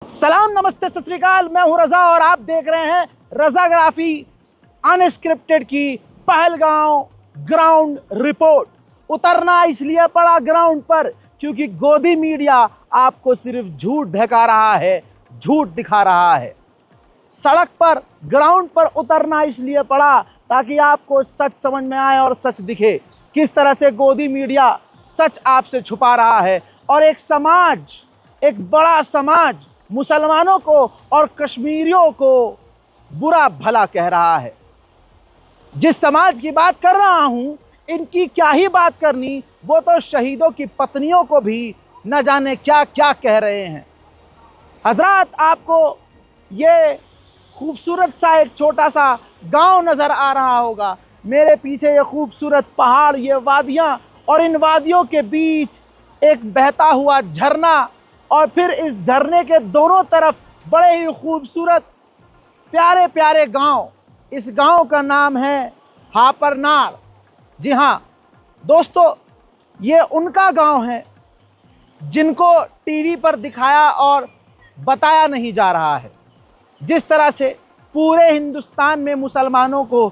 सलाम, नमस्ते, सत श्री अकाल। मैं हूं रजा और आप देख रहे हैं रजाग्राफी अनस्क्रिप्टेड की पहलगांव ग्राउंड रिपोर्ट। उतरना इसलिए पड़ा ग्राउंड पर क्योंकि गोदी मीडिया आपको सिर्फ झूठ बहका रहा है, झूठ दिखा रहा है। सड़क पर ग्राउंड पर उतरना इसलिए पड़ा ताकि आपको सच समझ में आए और सच दिखे, किस तरह से गोदी मीडिया सच आपसे छुपा रहा है और एक समाज, एक बड़ा समाज मुसलमानों को और कश्मीरियों को बुरा भला कह रहा है। जिस समाज की बात कर रहा हूं, इनकी क्या ही बात करनी, वो तो शहीदों की पत्नियों को भी न जाने क्या क्या कह रहे हैं। हजरात, आपको ये खूबसूरत सा एक छोटा सा गांव नज़र आ रहा होगा। मेरे पीछे ये खूबसूरत पहाड़, ये वादियां और इन वादियों के बीच एक बहता हुआ झरना और फिर इस झरने के दोनों तरफ बड़े ही खूबसूरत प्यारे प्यारे गांव। इस गांव का नाम है हापरनार। जी हाँ दोस्तों, ये उनका गांव है जिनको टीवी पर दिखाया और बताया नहीं जा रहा है। जिस तरह से पूरे हिंदुस्तान में मुसलमानों को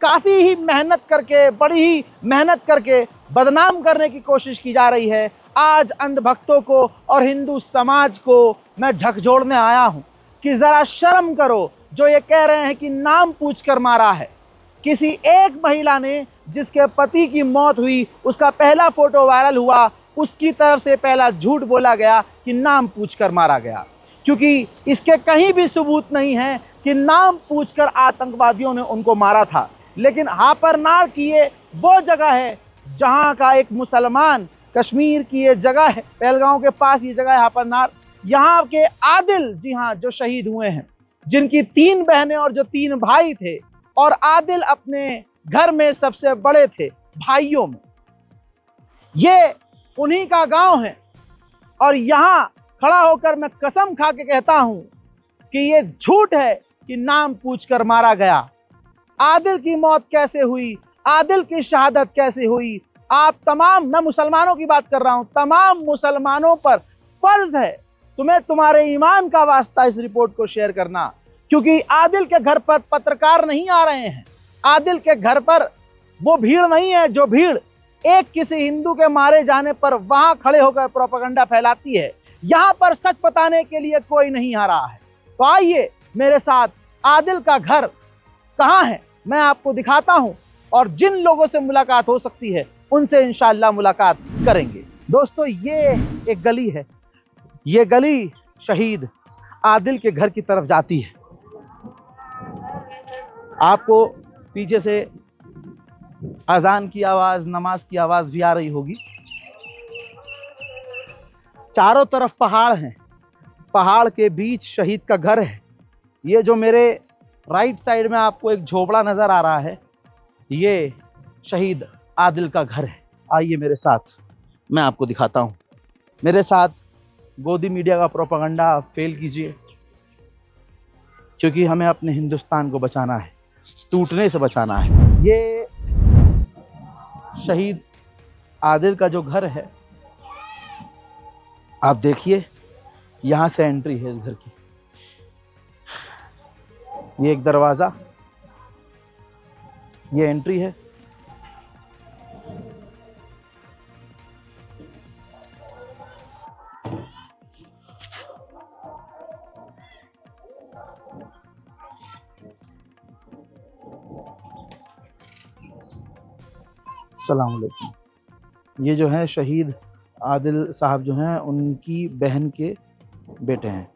काफ़ी ही मेहनत करके, बड़ी ही मेहनत करके बदनाम करने की कोशिश की जा रही है, आज अंधभक्तों को और हिंदू समाज को मैं झकझोरने आया हूं कि ज़रा शर्म करो जो ये कह रहे हैं कि नाम पूछकर मारा है। किसी एक महिला ने जिसके पति की मौत हुई, उसका पहला फ़ोटो वायरल हुआ, उसकी तरफ से पहला झूठ बोला गया कि नाम पूछकर मारा गया, क्योंकि इसके कहीं भी सबूत नहीं है कि नाम पूछकर आतंकवादियों ने उनको मारा था। लेकिन हापरनार की ये वो जगह है जहाँ का एक मुसलमान, कश्मीर की ये जगह है, पहलगांव के पास ये जगह है हापरनार। यहाँ के आदिल, जी हाँ, जो शहीद हुए हैं, जिनकी 3 बहनें और जो 3 भाई थे, और आदिल अपने घर में सबसे बड़े थे भाइयों में। ये उन्हीं का गांव है और यहाँ खड़ा होकर मैं कसम खा के कहता हूं कि ये झूठ है कि नाम पूछकर मारा गया। आदिल की मौत कैसे हुई, आदिल की शहादत कैसे हुई, आप तमाम, मैं मुसलमानों की बात कर रहा हूं, तमाम मुसलमानों पर फर्ज है तुम्हें तुम्हारे ईमान का वास्ता इस रिपोर्ट को शेयर करना, क्योंकि आदिल के घर पर पत्रकार नहीं आ रहे हैं। आदिल के घर पर वो भीड़ नहीं है जो भीड़ एक किसी हिंदू के मारे जाने पर वहां खड़े होकर प्रोपेगेंडा फैलाती है। यहाँ पर सच बताने के लिए कोई नहीं आ रहा है। तो आइए मेरे साथ, आदिल का घर कहाँ है मैं आपको दिखाता हूँ और जिन लोगों से मुलाकात हो सकती है उनसे इंशाअल्लाह मुलाकात करेंगे। दोस्तों, ये एक गली है, ये गली शहीद आदिल के घर की तरफ जाती है। आपको पीछे से अजान की आवाज़, नमाज की आवाज़ भी आ रही होगी। चारों तरफ पहाड़ हैं, पहाड़ के बीच शहीद का घर है। ये जो मेरे राइट साइड में आपको एक झोपड़ा नज़र आ रहा है, ये शहीद आदिल का घर है। आइए मेरे साथ, मैं आपको दिखाता हूँ। मेरे साथ गोदी मीडिया का प्रोपेगेंडा आप फेल कीजिए, क्योंकि हमें अपने हिंदुस्तान को बचाना है, टूटने से बचाना है। ये शहीद आदिल का जो घर है, आप देखिए, यहाँ से एंट्री है इस घर की। ये एक दरवाज़ा, ये एंट्री है। अस्सलाम वालेकुम। ये जो है शहीद आदिल साहब जो हैं, उनकी बहन के बेटे हैं।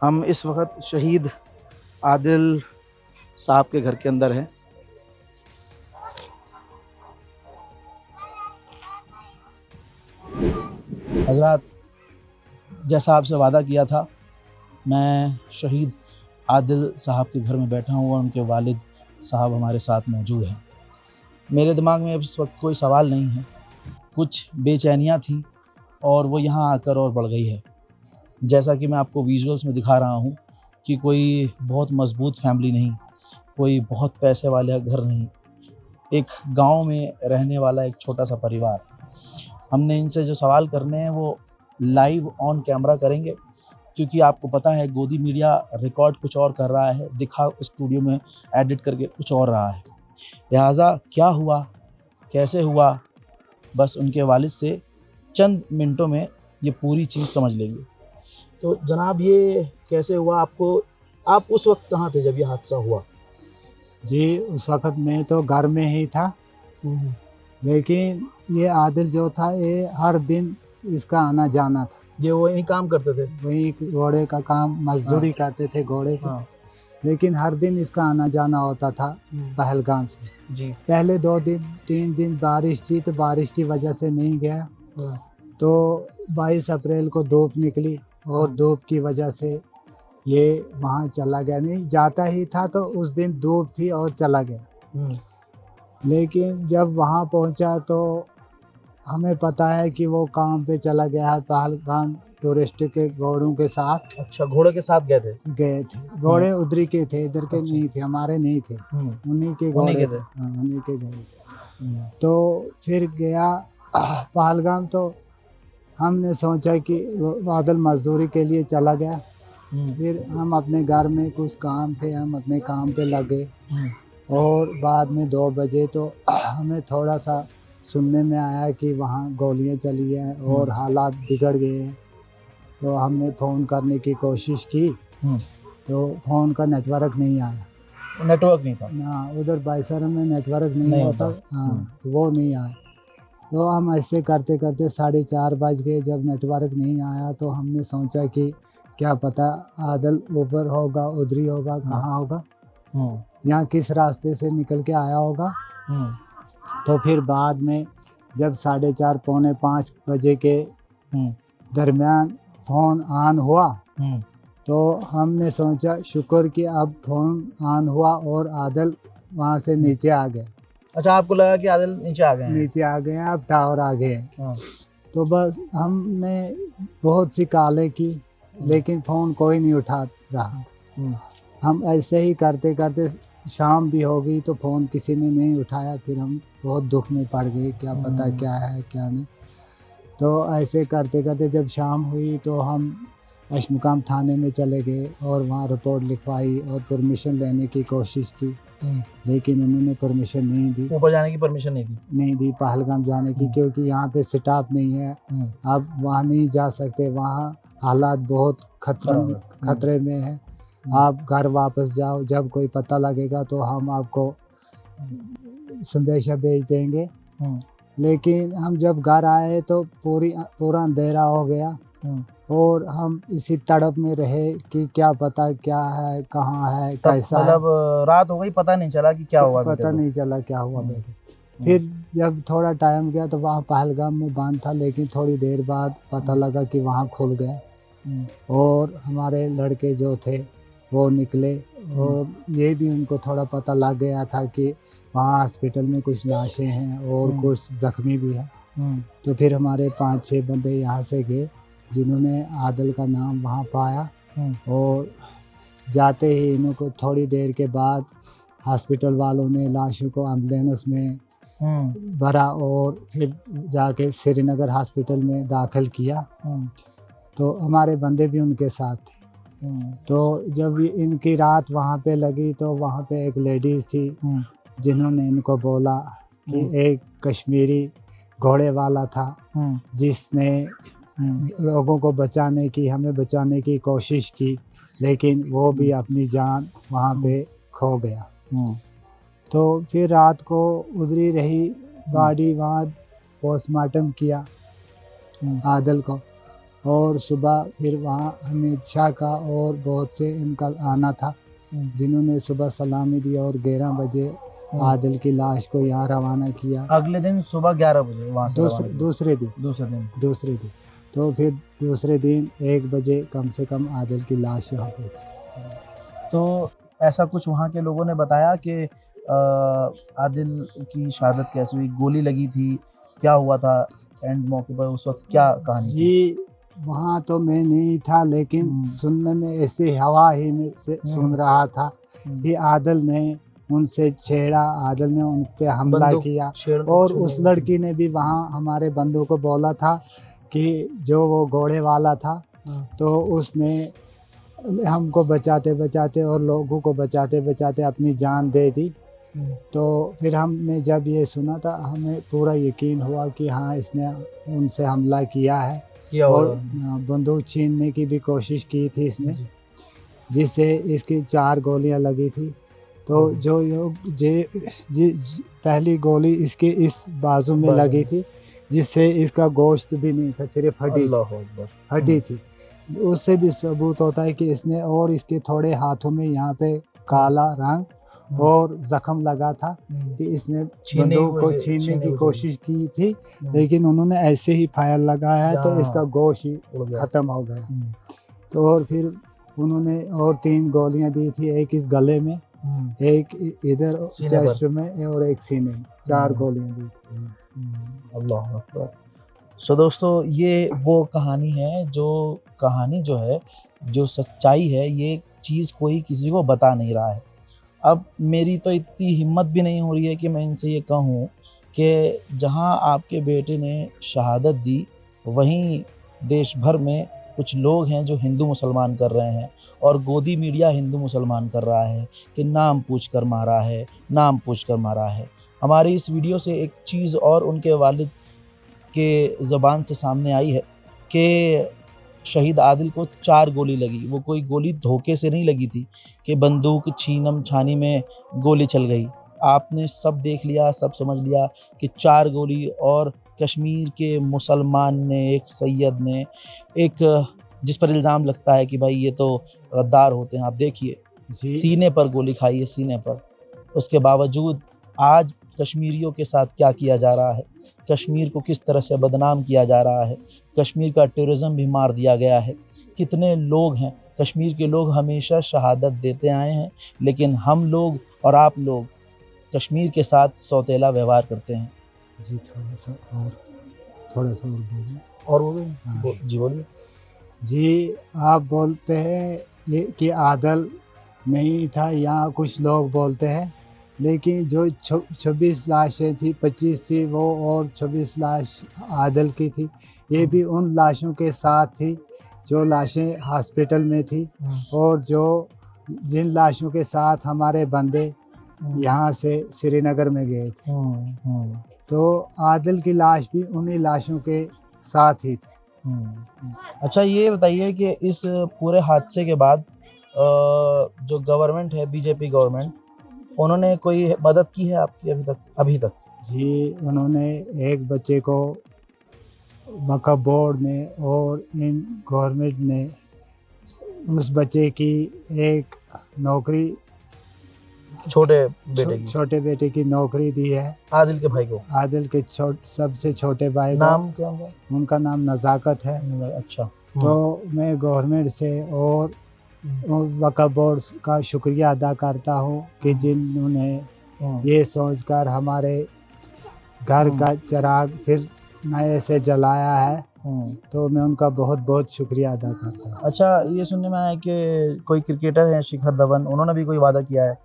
हम इस वक्त शहीद आदिल साहब के घर के अंदर हैं। हजरात, जैसा आपसे वादा किया था, मैं शहीद आदिल साहब के घर में बैठा हूँ और उनके वालिद साहब हमारे साथ मौजूद हैं। मेरे दिमाग में इस वक्त कोई सवाल नहीं है, कुछ बेचैनियाँ थी और वो यहाँ आकर और बढ़ गई है। जैसा कि मैं आपको विजुअल्स में दिखा रहा हूँ कि कोई बहुत मजबूत फैमिली नहीं, कोई बहुत पैसे वाले घर नहीं, एक गांव में रहने वाला एक छोटा सा परिवार। हमने इनसे जो सवाल करने हैं वो लाइव ऑन कैमरा करेंगे, क्योंकि आपको पता है गोदी मीडिया रिकॉर्ड कुछ और कर रहा है, दिखा स्टूडियो में एडिट करके कुछ और रहा है। लिहाजा क्या हुआ, कैसे हुआ, बस उनके वालिद से चंद मिनटों में ये पूरी चीज़ समझ लेंगे। तो जनाब, ये कैसे हुआ? आप उस वक्त कहाँ थे जब ये हादसा हुआ? जी, उस वक़्त मैं तो घर में ही था, लेकिन ये आदिल जो था ये हर दिन इसका आना जाना था। ये वहीं काम करते थे? वही घोड़े का काम मजदूरी करते थे घोड़े की। लेकिन हर दिन इसका आना जाना होता था पहलगाम से। जी। पहले 2 दिन 3 दिन बारिश थी, तो बारिश की वजह से नहीं गया। तो 22 अप्रैल को धूप निकली और धूप की वजह से ये वहाँ चला गया। नहीं जाता ही था, तो उस दिन धूप थी और चला गया। लेकिन जब वहाँ पहुँचा तो हमें पता है कि वो काम पे चला गया है पहलगाम टूरिस्ट के घोड़ों के साथ। अच्छा, घोड़े के साथ गए थे? घोड़े उधर के थे, इधर के अच्छा। नहीं थे, हमारे नहीं थे, उन्हीं के घोड़े थे। उन्हीं के घोड़े। तो फिर गया पहलगाम, तो हमने सोचा कि बादल मजदूरी के लिए चला गया। फिर हम अपने घर में कुछ काम थे, हम अपने काम पे लगे। और बाद में 2 बजे तो हमें थोड़ा सा सुनने में आया कि वहाँ गोलियां चली हैं और हालात बिगड़ गए हैं। तो हमने फ़ोन करने की कोशिश की, तो फ़ोन का नेटवर्क नहीं आया। नेटवर्क नहीं था ना, उधर बाईसर में नेटवर्क नहीं होता। हाँ, तो वो नहीं आया। तो हम ऐसे करते करते 4:30 बज गए। जब नेटवर्क नहीं आया तो हमने सोचा कि क्या पता आदल ऊपर होगा, उधरी होगा, कहाँ होगा, यहाँ किस रास्ते से निकल के आया होगा। तो फिर बाद में जब 4:30 पौने 5 बजे के दरमियान फ़ोन ऑन हुआ, तो हमने सोचा शुक्र कि अब फ़ोन ऑन हुआ और आदल वहाँ से नीचे आ गए। अच्छा, आपको लगा कि आदिल नीचे आ गए हैं? नीचे आ गए हैं, अब टावर आ गए हैं। तो बस हमने बहुत सी कॉलें की, लेकिन फ़ोन कोई नहीं उठा रहा। हम ऐसे ही करते करते शाम भी हो गई, तो फ़ोन किसी ने नहीं उठाया। फिर हम बहुत दुख में पड़ गए, क्या पता क्या है क्या नहीं। तो ऐसे करते करते जब शाम हुई तो हम अशमुकाम थाने में चले गए और वहाँ रिपोर्ट लिखवाई और परमिशन लेने की कोशिश की, लेकिन उन्होंने परमिशन नहीं दी। ऊपर जाने की परमिशन नहीं दी पहलगाम जाने की, क्योंकि यहाँ पे स्टाफ नहीं है। अब वहाँ नहीं जा सकते, वहाँ हालात बहुत खतरे में है। आप घर वापस जाओ, जब कोई पता लगेगा तो हम आपको संदेशा भेज देंगे। लेकिन हम जब घर आए तो पूरा अंधेरा हो गया और हम इसी तड़प में रहे कि क्या पता क्या है, कहाँ है, कैसा है। मतलब रात हो गई, पता नहीं चला कि क्या हुआ, पता नहीं चला क्या हुआ बेटे। फिर जब थोड़ा टाइम गया तो वहाँ पहलगाम में बांध था, लेकिन थोड़ी देर बाद पता लगा कि वहाँ खुल गया और हमारे लड़के जो थे वो निकले। और ये भी उनको थोड़ा पता लग गया था कि वहाँ हॉस्पिटल में कुछ लाशें हैं और कुछ ज़ख्मी भी हैं। तो फिर हमारे 5-6 बंदे यहाँ से गए, जिन्होंने आदिल का नाम वहाँ पाया। और जाते ही इनको थोड़ी देर के बाद हॉस्पिटल वालों ने लाशों को एम्बुलेंस में भरा और फिर जाके श्रीनगर हॉस्पिटल में दाखिल किया। तो हमारे बंदे भी उनके साथ थे। तो जब इनकी रात वहाँ पे लगी तो वहाँ पे एक लेडीज़ थी, जिन्होंने इनको बोला कि एक कश्मीरी घोड़े वाला था जिसने लोगों को बचाने की, हमें बचाने की कोशिश की, लेकिन वो भी अपनी जान वहाँ पे खो गया। तो फिर रात को उधरी रही गाड़ी, वहाँ पोस्टमार्टम किया आदिल को। और सुबह फिर वहाँ हमीद शाह का और बहुत से इनका आना था, जिन्होंने सुबह सलामी दी और 11 बजे आदिल की लाश को यहाँ रवाना किया। अगले दिन सुबह 11 बजे वहाँ से दूसरे दिन। तो फिर दूसरे दिन 1 बजे कम से कम आदिल की लाश यहाँ पहुँची। तो ऐसा कुछ वहाँ के लोगों ने बताया कि आदिल की शहादत कैसे हुई, गोली लगी थी, क्या हुआ था एंड मौके पर उस वक्त, क्या कहानी? जी, वहाँ तो मैं नहीं था, लेकिन सुनने में ऐसे हवा ही में से सुन रहा था कि आदिल ने उनसे छेड़ा, आदिल ने उन पे हमला किया। और उस लड़की ने भी वहाँ हमारे बंधु को बोला था कि जो वो घोड़े वाला था, तो उसने हमको बचाते बचाते और लोगों को बचाते बचाते अपनी जान दे दी। तो फिर हमने जब ये सुना था, हमें पूरा यकीन हुआ कि हाँ, इसने उनसे हमला किया है और बंदूक छीनने की भी कोशिश की थी इसने, जिससे इसकी 4 गोलियां लगी थी। तो पहली गोली इसके इस बाजू में लगी थी, जिससे इसका गोश्त भी नहीं था, सिर्फ हड्डी थी। उससे भी सबूत होता है कि इसने, और इसके थोड़े हाथों में यहाँ पे काला रंग और जख्म लगा था कि इसने बंदूक को छीनने की कोशिश की थी, लेकिन उन्होंने ऐसे ही फायर लगाया है तो इसका गोश्त ही खत्म हो गया। तो और फिर उन्होंने और 3 गोलियां दी थी, एक इस गले में, एक इधर चेस्ट में और एक सीने में, 4 गोलियां दी थी। अल्लाह अकबर। सो दोस्तों, ये वो कहानी है, कहानी जो है, जो सच्चाई है, ये चीज़ कोई किसी को बता नहीं रहा है। अब मेरी तो इतनी हिम्मत भी नहीं हो रही है कि मैं इनसे ये कहूँ कि जहाँ आपके बेटे ने शहादत दी, वहीं देश भर में कुछ लोग हैं जो हिंदू मुसलमान कर रहे हैं, और गोदी मीडिया हिंदू मुसलमान कर रहा है कि नाम पूछ कर मारा है, नाम पूछ कर मारा है। हमारी इस वीडियो से एक चीज़ और उनके वालिद के ज़बान से सामने आई है कि शहीद आदिल को 4 गोली लगी। वो कोई गोली धोखे से नहीं लगी थी कि बंदूक छीनम छानी में गोली चल गई। आपने सब देख लिया, सब समझ लिया कि 4 गोली, और कश्मीर के मुसलमान ने, एक सैयद ने, एक जिस पर इल्ज़ाम लगता है कि भाई ये तो गद्दार होते हैं, आप देखिए सीने पर गोली खाई है, सीने पर। उसके बावजूद आज कश्मीरियों के साथ क्या किया जा रहा है, कश्मीर को किस तरह से बदनाम किया जा रहा है, कश्मीर का टूरिज़्म भी मार दिया गया है। कितने लोग हैं, कश्मीर के लोग हमेशा शहादत देते आए हैं, लेकिन हम लोग और आप लोग कश्मीर के साथ सौतेला व्यवहार करते हैं। जी थोड़ा सा और बोलिए। और वो जी बोलिए। जी, आप बोलते हैं ये कि आदिल नहीं था, यहाँ कुछ लोग बोलते हैं, लेकिन जो 26 लाशें थी, 25 थी वो, और 26 लाश आदिल की थी। ये भी उन लाशों के साथ थी जो लाशें हॉस्पिटल में थी, और जिन लाशों के साथ हमारे बंदे यहाँ से श्रीनगर में गए थे। तो आदिल की लाश भी उन्हीं लाशों के साथ ही थी। अच्छा, ये बताइए कि इस पूरे हादसे के बाद जो गवर्नमेंट है, बीजेपी गवर्नमेंट, उन्होंने कोई मदद की है आपकी अभी तक? जी, उन्होंने एक बच्चे को, वक्फ बोर्ड ने और इन गवर्नमेंट ने उस बच्चे की एक नौकरी, छोटे बेटे की नौकरी दी है। आदिल के भाई को? आदिल के सबसे छोटे भाई को। नाम क्या होगा? उनका नाम नज़ाकत है। अच्छा। तो मैं गवर्नमेंट से और वक्फ बोर्ड का शुक्रिया अदा करता हूँ कि जिन्होंने ये सोचकर हमारे घर का चिराग फिर नए से जलाया है, तो मैं उनका बहुत बहुत शुक्रिया अदा करता हूँ। अच्छा, ये सुनने में आया कि कोई क्रिकेटर है शिखर धवन, उन्होंने भी कोई वादा किया है?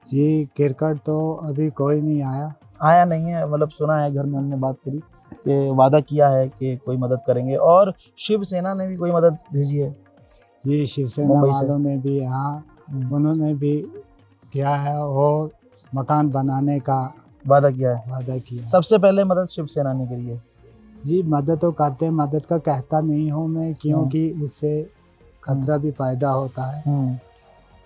जी, क्रिकेट तो अभी कोई नहीं आया नहीं है, मतलब सुना है, घर में हमने बात करी कि वादा किया है कि कोई मदद करेंगे। और शिवसेना ने भी कोई मदद भेजी है? जी, शिवसेना वालों ने भी, हाँ, उन्होंने भी किया है और मकान बनाने का वादा किया। सबसे पहले मदद शिवसेना ने करी है? जी, मदद तो करते हैं, मदद का कहता नहीं हूँ मैं, क्योंकि इससे खतरा भी पैदा होता है,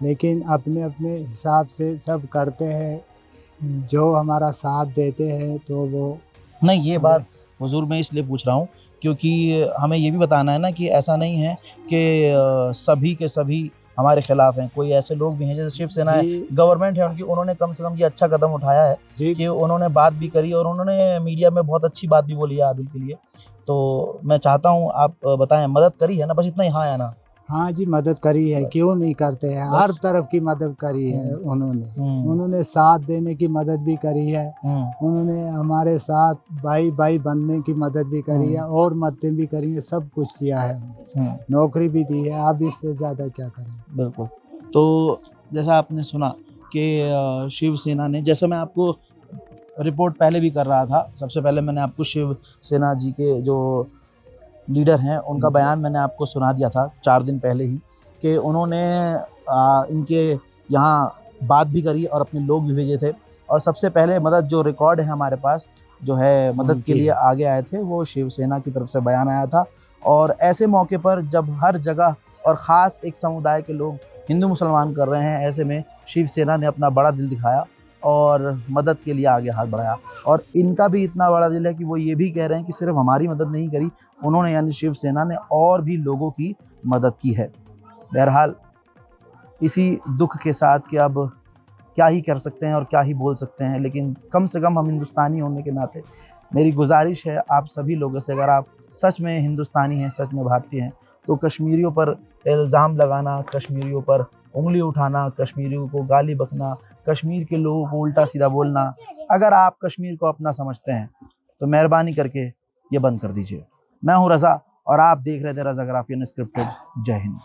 लेकिन अपने अपने हिसाब से सब करते हैं। जो हमारा साथ देते हैं तो वो नहीं, ये बात हुजूर मैं इसलिए पूछ रहा हूँ क्योंकि हमें ये भी बताना है ना कि ऐसा नहीं है कि सभी के सभी हमारे खिलाफ हैं। कोई ऐसे लोग भी हैं, जैसे शिवसेना है, गवर्नमेंट है उनकी, उन्होंने कम से कम ये अच्छा कदम उठाया है कि उन्होंने बात भी करी और उन्होंने मीडिया में बहुत अच्छी बात भी बोली है आदिल के लिए। तो मैं चाहता हूँ आप बताएं, मदद करी है ना, बस इतना ही हाँ या ना? हाँ जी, मदद करी है, क्यों नहीं करते हैं, हर तरफ की मदद करी है उन्होंने साथ देने की मदद भी करी है, उन्होंने हमारे साथ भाई भाई बनने की मदद भी करी है और मददें भी करी है, सब कुछ किया है, नौकरी भी दी है। अब इससे ज़्यादा क्या करें। बिल्कुल। तो जैसा आपने सुना कि शिवसेना ने, जैसा मैं आपको रिपोर्ट पहले भी कर रहा था, सबसे पहले मैंने आपको शिवसेना जी के जो लीडर हैं उनका बयान मैंने आपको सुना दिया था 4 दिन पहले ही, कि उन्होंने इनके यहाँ बात भी करी और अपने लोग भी भेजे थे। और सबसे पहले मदद जो रिकॉर्ड है हमारे पास जो है मदद के लिए आगे आए थे, वो शिवसेना की तरफ से बयान आया था। और ऐसे मौके पर जब हर जगह और ख़ास एक समुदाय के लोग हिंदू मुसलमान कर रहे हैं, ऐसे में शिवसेना ने अपना बड़ा दिल दिखाया और मदद के लिए आगे हाथ बढ़ाया। और इनका भी इतना बड़ा दिल है कि वो ये भी कह रहे हैं कि सिर्फ हमारी मदद नहीं करी उन्होंने, यानी शिवसेना ने और भी लोगों की मदद की है। बहरहाल इसी दुख के साथ कि अब क्या ही कर सकते हैं और क्या ही बोल सकते हैं, लेकिन कम से कम हम हिंदुस्तानी होने के नाते मेरी गुजारिश है आप सभी लोगों से, अगर आप सच में हिंदुस्तानी हैं, सच में भारतीय हैं, तो कश्मीरियों पर इल्ज़ाम लगाना, कश्मीरियों पर उंगली उठाना, कश्मीरियों को गाली बकना, कश्मीर के लोगों को उल्टा सीधा बोलना, अगर आप कश्मीर को अपना समझते हैं तो मेहरबानी करके ये बंद कर दीजिए। मैं हूँ रज़ा और आप देख रहे थे रज़ाग्राफी अनस्क्रिप्टेड। जय हिंद।